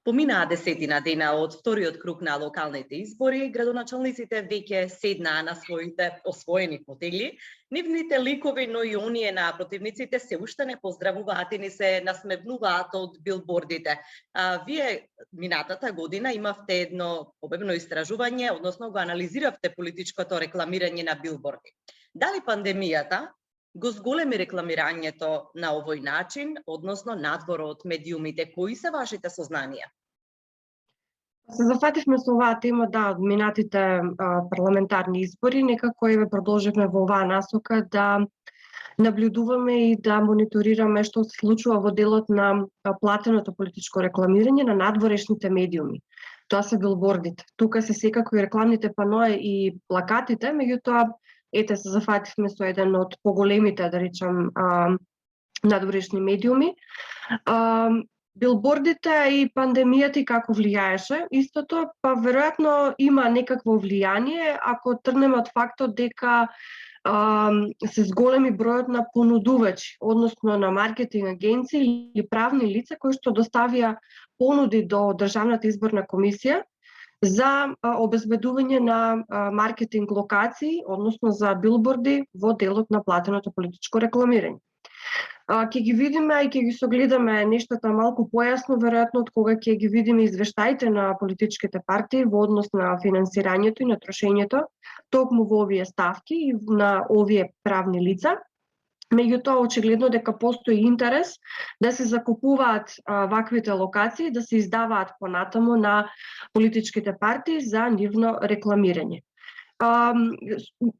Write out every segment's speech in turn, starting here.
Поминаа 10 дена од вториот круг на локалните избори, градоначалниците веќе седнаа на своите освоени фотели. Нивните ликови, но и оние на противниците се уште не поздравуваат и ни се насмевнуваат од билбордите. Вие минатата година имавте едно обемно истражување, односно го анализиравте политичкото рекламирање на билборди. Дали пандемијата го зголеми рекламирањето на овој начин, односно надвор од медиумите? Кои се вашите сознанија? Се зафативме со оваа тема, од минатите парламентарни избори, некако еве продолживме во оваа насока да наблюдуваме и да мониторираме што се случува во делот на платеното политичко рекламирање на надворешните медиуми. Тоа се билбордите. Тука се секако и рекламните паноа и плакатите, меѓутоа ете се зафативме со еден од поголемите, да речам, надворешни медиуми. Билбордите и пандемијата и како влијаеше истото, па веројатно има некакво влијание ако тргнеме од фактот дека се зголеми бројот на понудувачи, односно на маркетинг агенции или правни лица кои што доставија понуди до Државната изборна комисија за обезбедување на маркетинг локации, односно за билборди во делот на платеното политичко рекламирање. Ќе ги видиме и ќе ги согледаме нештата малку појасно, веројатно од кога ќе ги видиме извештаите на политичките партии во однос на финансирањето и на трошењето, токму во овие ставки и на овие правни лица. Меѓутоа, очигледно дека постои интерес да се закупуваат ваквите локации, да се издаваат понатаму на политичките партии за нивно рекламирање.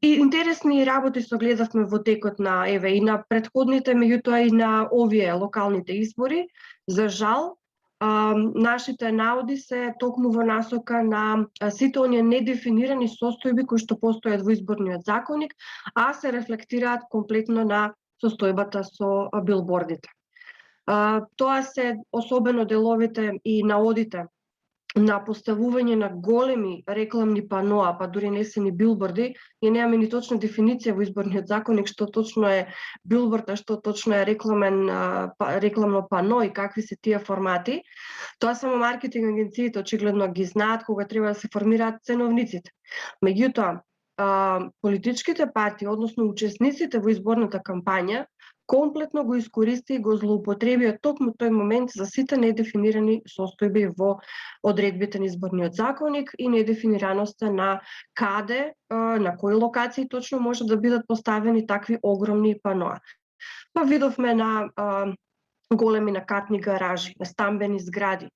Интересни работи согледавме во текот на и на претходните, меѓутоа и на овие локалните избори. За жал, нашите наоди се токму во насока на сите оние недефинирани состојби кои што постојат во изборниот законник, а се рефлектираат комплетно на состојбата со билбордите. Тоа се особено деловите и наодите на поставување на големи рекламни паноа, па дури не се ни билборди, ние немаме ни точна дефиниција во изборниот законник што точно е билборд, а што точно е рекламно пано и какви се тие формати. Тоа само маркетинг агенциите очигледно ги знаат кога треба да се формираат ценовниците. Меѓутоа, политичките партии, односно учесниците во изборната кампања, комплетно го искористи и го злоупотребија токму тој момент за сите недефинирани состојби во одредбите на изборниот законник и недефинираноста на каде, на кои локации точно може да бидат поставени такви огромни паноа. Па видовме на големи накатни гаражи, на стамбени згради,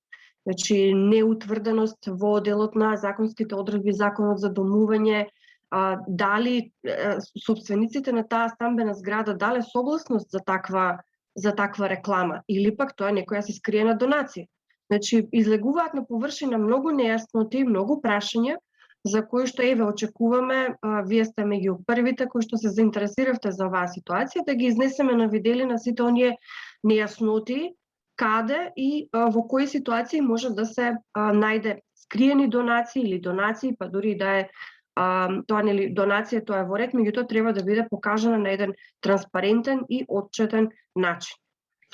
значи неутврденост во делот на законските одредби, законот за домување, дали собствениците на таа стамбена зграда дале согласност за таква реклама или пак тоа некоја се скриена донација. Значи излегуваат на површина многу нејасноти, многу прашања за кои што очекуваме, вие сте меѓу првите кои што се заинтересиравте за оваа ситуација, да ги изнесеме на видели на сите оние нејасноти, каде и во кои ситуации може да се најде скриени донации или донации, па дури да е тоа нели донација, тоа е во ред, меѓутоа треба да биде покажана на еден транспарентен и отчетен начин.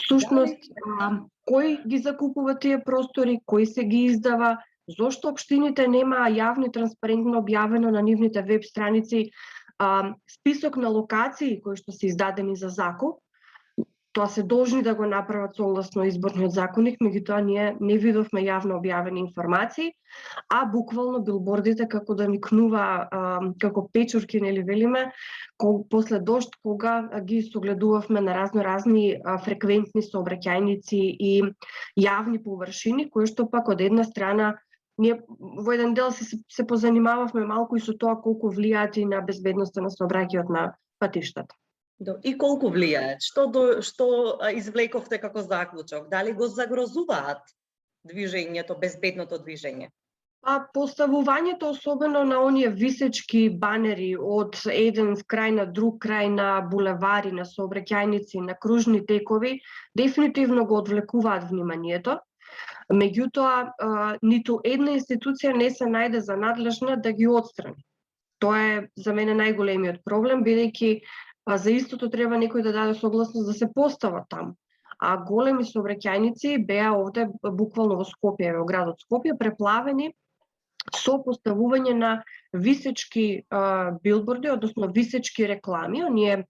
Всушност, кој ги закупува тие простори, кој се ги издава, зошто општините немаа јавно и транспарентно објавено на нивните веб страници список на локации кои што се издадени за закуп. Тоа се должни да го направат согласно изборниот законник, меѓутоа ние не видовме јавно објавени информации, а буквално билбордите како да никнува како печурки, нели велиме, после дожд, кога ги согледувавме на разни фреквентни сообраќајници и јавни површини, кои што пак од една страна ние во еден дел се позанимававме малку и со тоа колку влијаат и на безбедноста на сообраќајот на патиштата. И колку влијаат? Што извлековте како заклучок? Дали го загрозуваат движењето, безбедното движење? Поставувањето, особено на оние висечки банери од еден крај на друг крај на булевари, на сообраќајници, на кружни текови, дефинитивно го одвлекуваат вниманието. Меѓутоа, ниту една институција не се најде за надлежна да ги отстрани. Тоа е за мене најголемиот проблем, бидејќи за истото треба некој да даде согласност да се постават таму. А големи сообраќајници беа овде буквално во Скопје, во градот Скопје, преплавени со поставување на висечки билборди, односно висечки реклами. Оние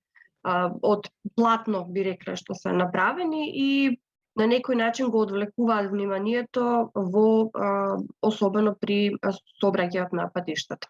од платно би рекле што се направени и на некој начин го одвлекуваат вниманието особено при сообраќајот на патиштата.